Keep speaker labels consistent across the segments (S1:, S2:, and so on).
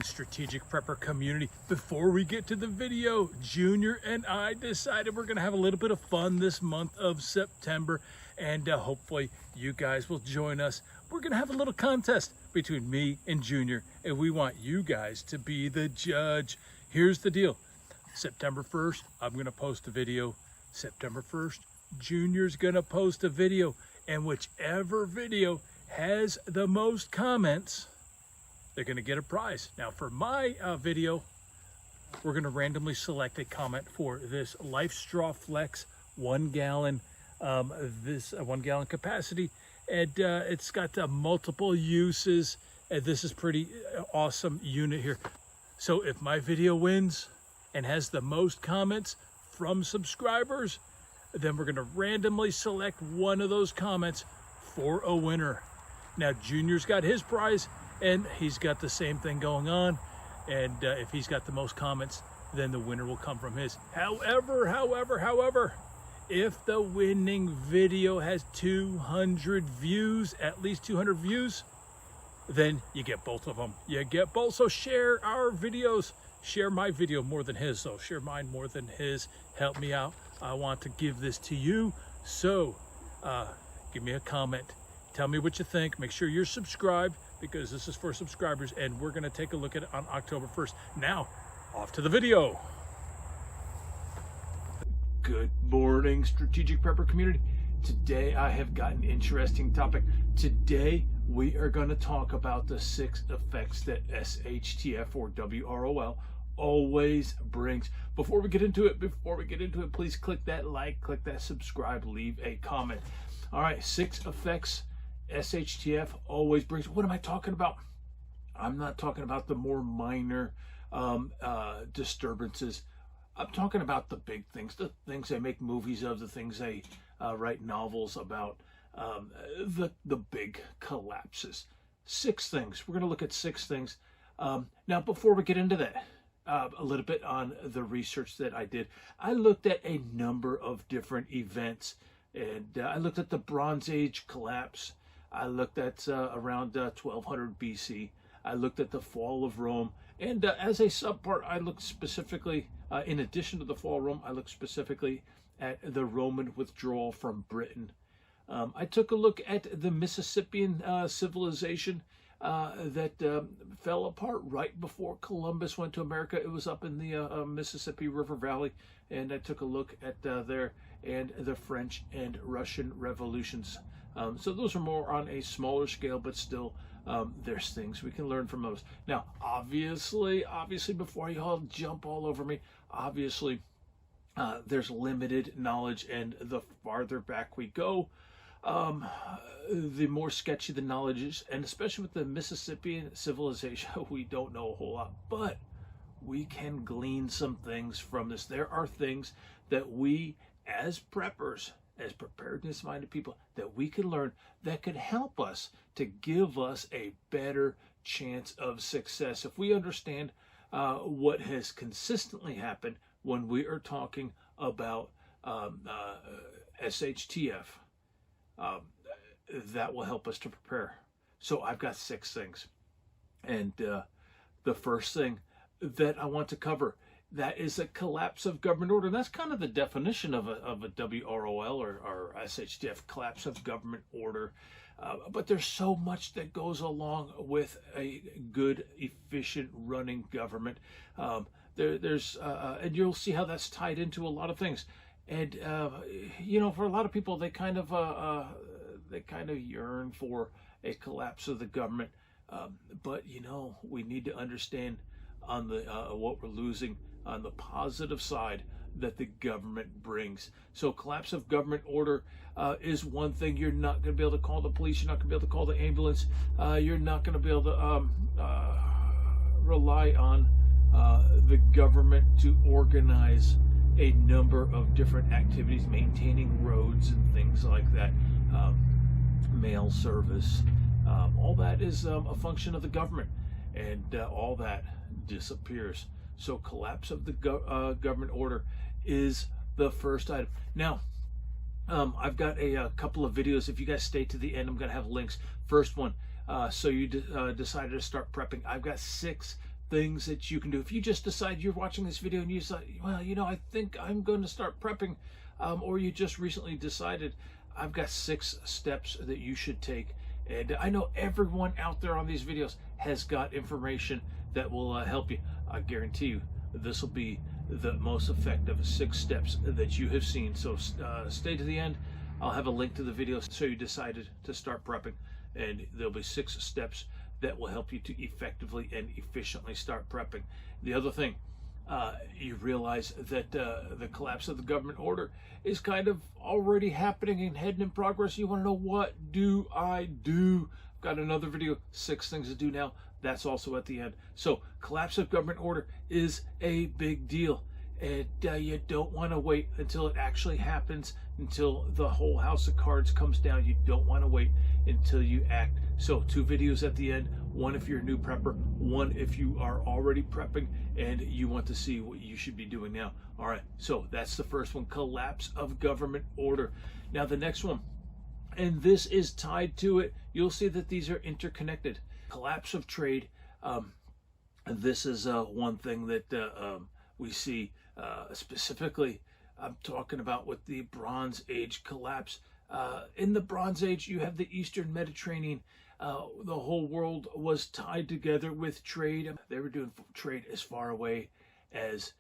S1: morning, strategic prepper community. Before we get to the video, Junior and I decided we're gonna have a little bit of fun this month of September, and hopefully you guys will join us. We're gonna have a little contest between me and Junior, and we want you guys to be the judge. Here's the deal. September 1st, I'm gonna post a video. September 1st, Junior's gonna post a video, and whichever video has the most comments, they're gonna get a prize. Now for my video, we're gonna randomly select a comment for this Life Straw Flex 1 gallon, 1 gallon capacity. And it's got multiple uses. And this is pretty awesome unit here. So if my video wins and has the most comments from subscribers, then we're gonna randomly select one of those comments for a winner. Now Junior's got his prize, and he's got the same thing going on. And if he's got the most comments, then the winner will come from his. However, if the winning video has 200 views, at least 200 views, then you get both of them. You get both. So share our videos. Share my video more than his. So share mine more than his. Help me out. I want to give this to you. So give me a comment. Tell me what you think. Make sure you're subscribed, because this is for subscribers, and we're going to take a look at it on October 1st. Now, off to the video. Good morning, strategic prepper community. Today I have got an interesting topic. Today we are going to talk about the 6 effects that SHTF or WROL always brings. Before we get into it, please click that like, click that subscribe, leave a comment. All right, 6 effects SHTF always brings. What am I talking about? I'm not talking about the more minor disturbances. I'm talking about the big things, the things they make movies of, the things they write novels about, the big collapses. 6 things. We're going to look at 6 things. Now, before we get into that, a little bit on the research that I did. I looked at a number of different events, and I looked at the Bronze Age collapse. I looked at around 1200 BC. I looked at the fall of Rome. And as a subpart, I looked specifically, in addition to the fall of Rome, I looked specifically at the Roman withdrawal from Britain. I took a look at the Mississippian civilization that fell apart right before Columbus went to America. It was up in the Mississippi River Valley. And I took a look at there and the French and Russian revolutions. So those are more on a smaller scale, but still there's things we can learn from those. Now, obviously, before you all jump all over me, obviously there's limited knowledge, and the farther back we go, the more sketchy the knowledge is, and especially with the Mississippian civilization, we don't know a whole lot, but we can glean some things from this. There are things that we, as preppers, as preparedness-minded people, that we can learn that could help us to give us a better chance of success. If we understand what has consistently happened when we are talking about SHTF, that will help us to prepare. So I've got 6 things. And the first thing that I want to cover, that is a collapse of government order. And that's kind of the definition of a WROL or SHTF, collapse of government order. But there's so much that goes along with a good, efficient running government. There's and you'll see how that's tied into a lot of things. And for a lot of people, they kind of yearn for a collapse of the government. But we need to understand on the what we're losing on the positive side that the government brings. So collapse of government order is one thing. You're not going to be able to call the police. You're not going to be able to call the ambulance. You're not going to be able to rely on the government to organize a number of different activities, maintaining roads and things like that, mail service. All that is a function of the government, and all that disappears. So collapse of the government order is the first item. Now, I've got a couple of videos. If you guys stay to the end, I'm going to have links. First one, so you decided to start prepping. I've got 6 things that you can do. If you just decide you're watching this video and you decide, well, you know, I think I'm going to start prepping, or you just recently decided, I've got 6 steps that you should take. And I know everyone out there on these videos has got information that will help you. I guarantee you this will be the most effective 6 steps that you have seen. So stay to the end. I'll have a link to the video so you decided to start prepping, and there'll be 6 steps that will help you to effectively and efficiently start prepping. The other thing, you realize that the collapse of the government order is kind of already happening and heading in progress. You want to know, what do I do? I've got another video, 6 things to do now. That's also at the end. So collapse of government order is a big deal, and you don't want to wait until it actually happens, until the whole house of cards comes down. You don't want to wait until you act. So 2 videos at the end, one if you're a new prepper, one if you are already prepping and you want to see what you should be doing now. All right, so that's the first one, collapse of government order. Now the next one, and this is tied to it, you'll see that these are interconnected. Collapse of trade. This is one thing that we see specifically. I'm talking about with the Bronze Age collapse. In the Bronze Age, you have the Eastern Mediterranean. The whole world was tied together with trade. They were doing trade as far away as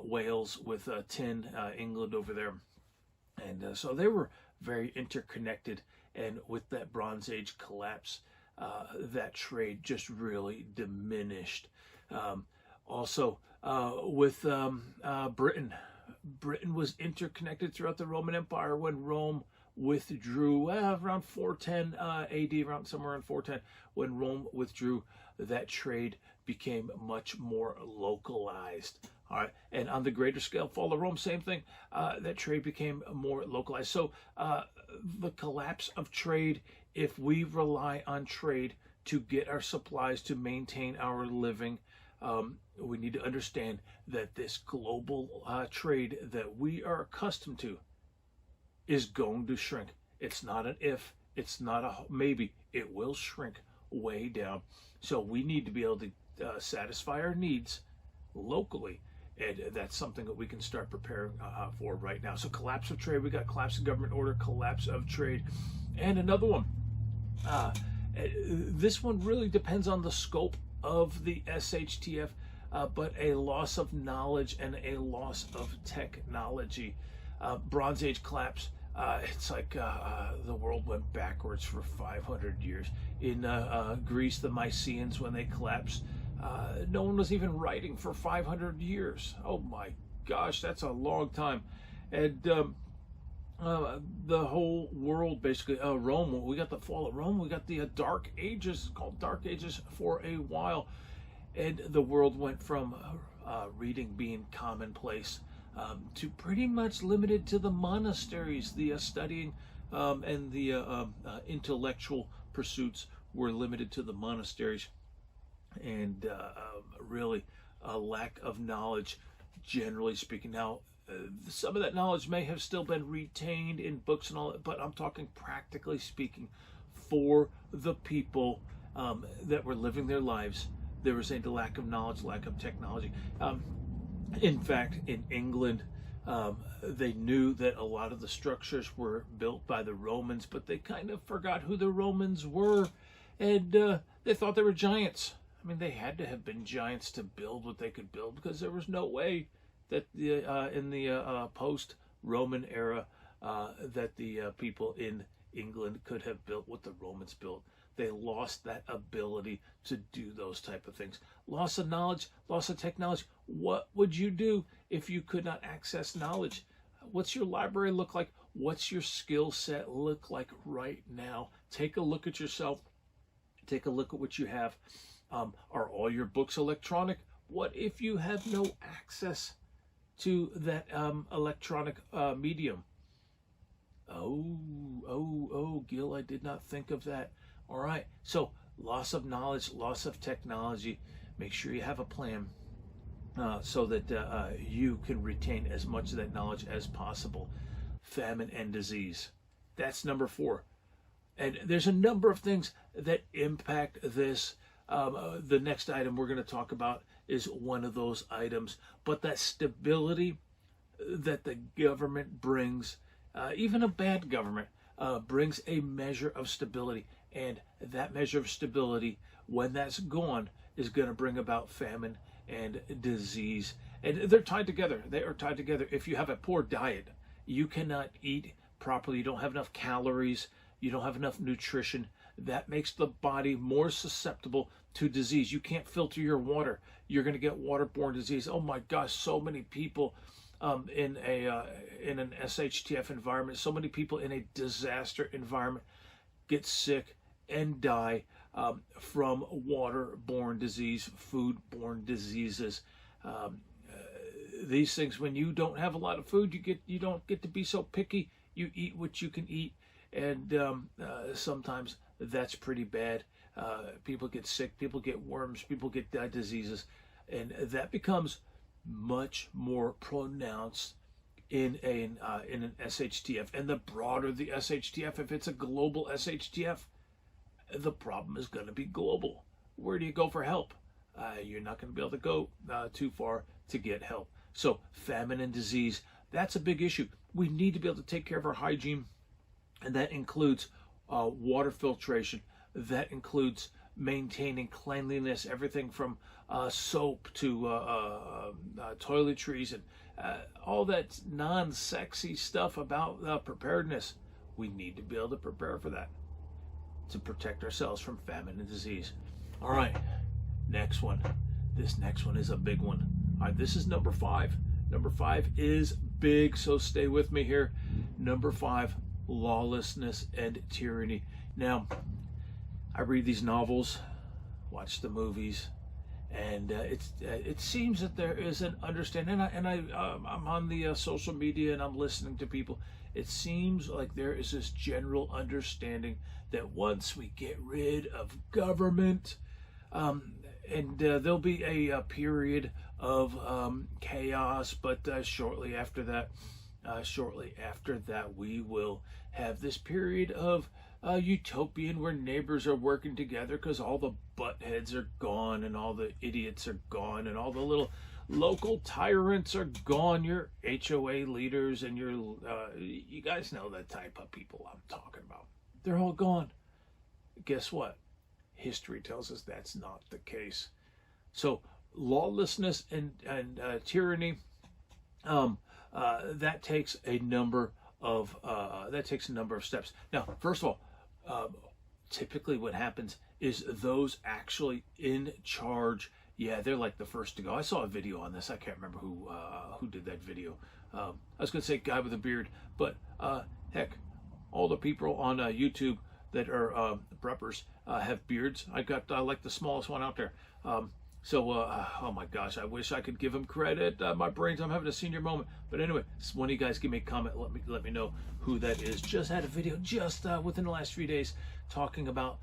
S1: Wales with tin, England over there. And so they were very interconnected. And with that Bronze Age collapse, that trade just really diminished. Also, with Britain. Britain was interconnected throughout the Roman Empire. When Rome withdrew around 410 AD, around somewhere around 410, when Rome withdrew, that trade became much more localized. All right, and on the greater scale, fall of Rome, same thing. That trade became more localized. So the collapse of trade, if we rely on trade to get our supplies, to maintain our living, we need to understand that this global trade that we are accustomed to is going to shrink. It's not an if, it's not a maybe. It will shrink way down. So we need to be able to satisfy our needs locally, and that's something that we can start preparing for right now. So collapse of trade, we got collapse of government order, collapse of trade, and another one. This one really depends on the scope of the SHTF, but a loss of knowledge and a loss of technology. Bronze Age collapse, it's like the world went backwards for 500 years. In Greece, the Mycenaeans, when they collapsed, no one was even writing for 500 years. Oh my gosh, that's a long time. And the whole world, basically, Rome, we got the fall of Rome, we got the Dark Ages, called Dark Ages for a while, and the world went from reading being commonplace to pretty much limited to the monasteries. The studying and the intellectual pursuits were limited to the monasteries, and really a lack of knowledge, generally speaking. Now, some of that knowledge may have still been retained in books and all that, but I'm talking practically speaking, for the people that were living their lives, there was a lack of knowledge, lack of technology. In fact, in England, they knew that a lot of the structures were built by the Romans, but they kind of forgot who the Romans were, and they thought they were giants. I mean, they had to have been giants to build what they could build, because there was no way that in the post-Roman era that the people in England could have built what the Romans built. They lost that ability to do those type of things. Loss of knowledge, loss of technology. What would you do if you could not access knowledge? What's your library look like? What's your skill set look like right now? Take a look at yourself. Take a look at what you have. Are all your books electronic? What if you have no access to that electronic medium? Oh, Gil, I did not think of that. All right, so loss of knowledge, loss of technology. Make sure you have a plan so that you can retain as much of that knowledge as possible. Famine and disease. That's number 4. And there's a number of things that impact this. The next item we're going to talk about is one of those items. But that stability that the government brings, even a bad government, brings a measure of stability. And that measure of stability, when that's gone, is going to bring about famine and disease. And they're tied together. They are tied together. If you have a poor diet, you cannot eat properly. You don't have enough calories. You don't have enough nutrition. That makes the body more susceptible to disease. You can't filter your water. You're going to get waterborne disease. Oh my gosh, so many people in an SHTF environment, so many people in a disaster environment get sick and die from waterborne disease, foodborne diseases. These things, when you don't have a lot of food, you don't get to be so picky. You eat what you can eat, and sometimes that's pretty bad. People get sick, people get worms, people get diseases, and that becomes much more pronounced in an SHTF. And the broader the SHTF, if it's a global SHTF, the problem is going to be global. Where do you go for help? You're not going to be able to go too far to get help. So famine and disease, that's a big issue. We need to be able to take care of our hygiene, and that includes water filtration. That includes maintaining cleanliness, everything from soap to toiletries and all that non-sexy stuff about preparedness. We need to be able to prepare for that, to protect ourselves from famine and disease. All right, next one. This next one is a big one. All right, this is number 5. Number 5 is big, so stay with me here. Number 5, lawlessness and tyranny. Now, I read these novels, watch the movies, and it seems that there is an understanding. I'm on the social media and I'm listening to people. It seems like there is this general understanding that once we get rid of government, and there'll be a period of chaos, but shortly after that, we will have this period of utopian, where neighbors are working together because all the butt heads are gone and all the idiots are gone and all the little local tyrants are gone. Your HOA leaders and your you guys know the type of people I'm talking about. They're all gone. Guess what? History tells us that's not the case. So lawlessness and tyranny, that takes a number of steps. Now, first of all, typically what happens is those actually in charge, yeah, they're like the first to go. I saw a video on this. I can't remember who did that video. I was going to say guy with a beard, but heck, all the people on YouTube that are preppers have beards. I like the smallest one out there. Oh my gosh, I wish I could give him credit. My brains, I'm having a senior moment. But anyway, one of you guys give me a comment. Let me know who that is. Just had a video just within the last few days talking about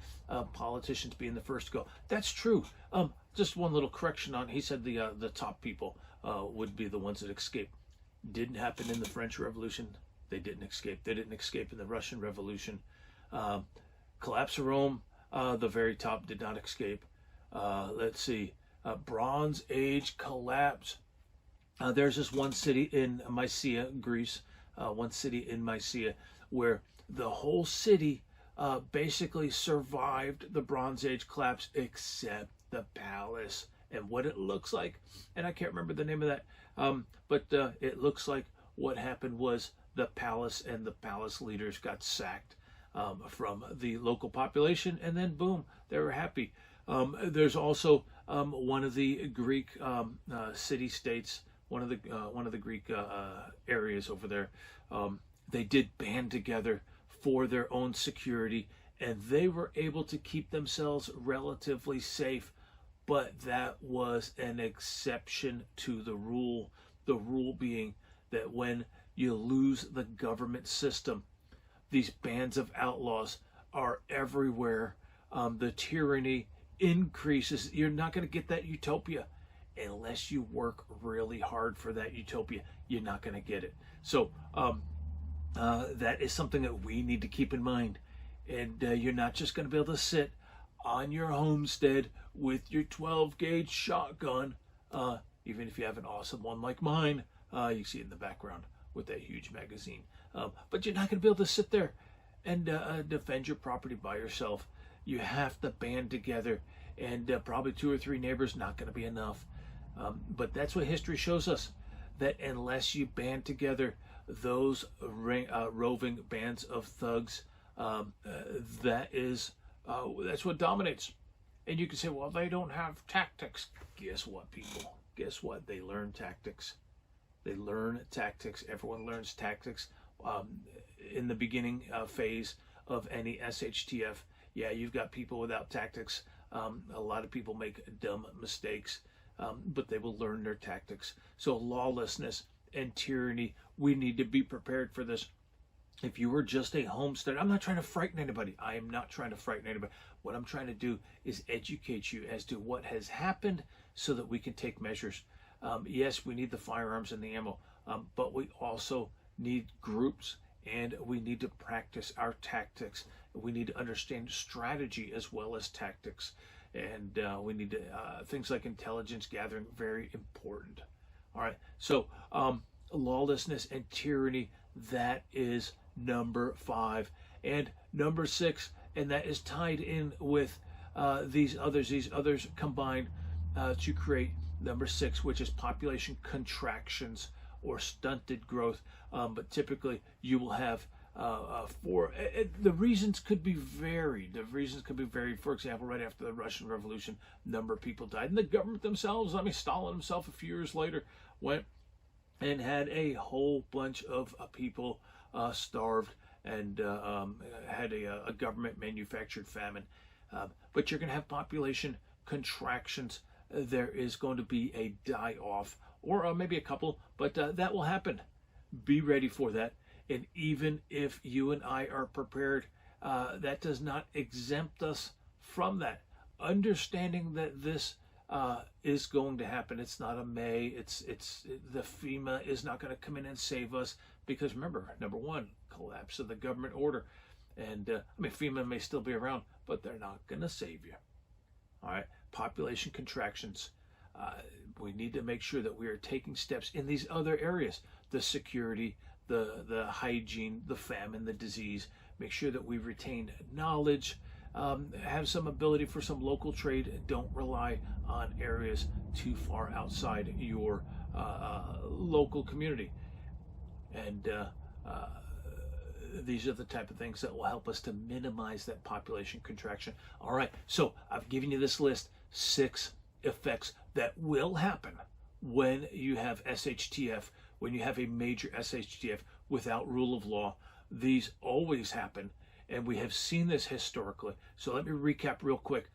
S1: politicians being the first to go. That's true. Just one little correction on. He said the top people would be the ones that escape. Didn't happen in the French Revolution. They didn't escape. They didn't escape in the Russian Revolution. Collapse of Rome. The very top did not escape. Let's see. Bronze Age collapse. There's this one city in Mysia, Greece, where the whole city basically survived the Bronze Age collapse except the palace and what it looks like. And I can't remember the name of that, but it looks like what happened was the palace and the palace leaders got sacked from the local population, and then boom, they were happy. There's also one of the Greek city-states, one of the Greek areas over there. They did band together for their own security, and they were able to keep themselves relatively safe. But that was an exception to the rule. The rule being that when you lose the government system, these bands of outlaws are everywhere. The tyranny increases. You're not going to get that utopia unless you work really hard for that utopia. You're not going to get it. So that is something that we need to keep in mind. And you're not just going to be able to sit on your homestead with your 12-gauge shotgun, even if you have an awesome one like mine. You see it in the background with that huge magazine. But you're not going to be able to sit there and defend your property by yourself. You have to band together, and probably 2 or 3 neighbors not going to be enough. But that's what history shows us, that unless you band together, those roving bands of thugs, that's what dominates. And you can say, well, they don't have tactics. Guess what, people? Guess what? They learn tactics. They learn tactics. Everyone learns tactics. In the beginning phase of any SHTF, yeah, you've got people without tactics. A lot of people make dumb mistakes, but they will learn their tactics. So lawlessness and tyranny, we need to be prepared for this. If you were just a homesteader, I'm not trying to frighten anybody. I am not trying to frighten anybody. What I'm trying to do is educate you as to what has happened so that we can take measures. Yes, we need the firearms and the ammo, but we also need groups, and we need to practice our tactics. We need to understand strategy as well as tactics. And we need to, things like intelligence gathering, very important. All right, so lawlessness and tyranny, that is number 5. And number 6, and that is tied in with these others combined to create number 6, which is population contractions or stunted growth. But typically you will have the reasons could be varied. The reasons could be varied. For example, right after the Russian Revolution, a number of people died, and the government themselves, I mean, Stalin himself a few years later went and had a whole bunch of people starved, and had a government manufactured famine. But you're going to have population contractions. There is going to be a die-off, or maybe a couple, but that will happen. Be ready for that. And even if you and I are prepared, that does not exempt us from that. Understanding that this is going to happen. It's not a May. The FEMA is not going to come in and save us, because remember, number 1, collapse of the government order. And I mean, FEMA may still be around, but they're not going to save you. All right, population contractions. We need to make sure that we are taking steps in these other areas: the security, the hygiene, the famine, the disease. Make sure that we retain knowledge, have some ability for some local trade. Don't rely on areas too far outside your local community. And these are the type of things that will help us to minimize that population contraction. All right, so I've given you this list, 6 effects that will happen when you have SHTF, when you have a major SHTF without rule of law. These always happen, and we have seen this historically. So let me recap real quick.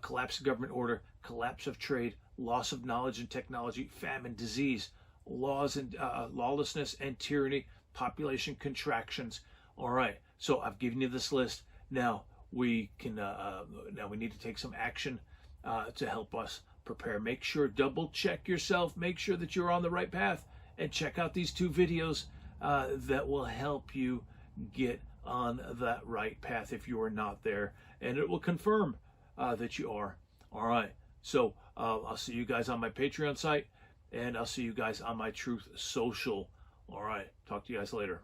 S1: Collapse of government order, collapse of trade, loss of knowledge and technology, famine, disease, laws and lawlessness and tyranny, population contractions. All right, so I've given you this list. Now we can now we need to take some action to help us prepare. Make sure, double check yourself, make sure that you're on the right path, and check out these 2 videos that will help you get on that right path if you are not there, and it will confirm that you are. All right, so I'll see you guys on my Patreon site, and I'll see you guys on my Truth Social. All right, talk to you guys later.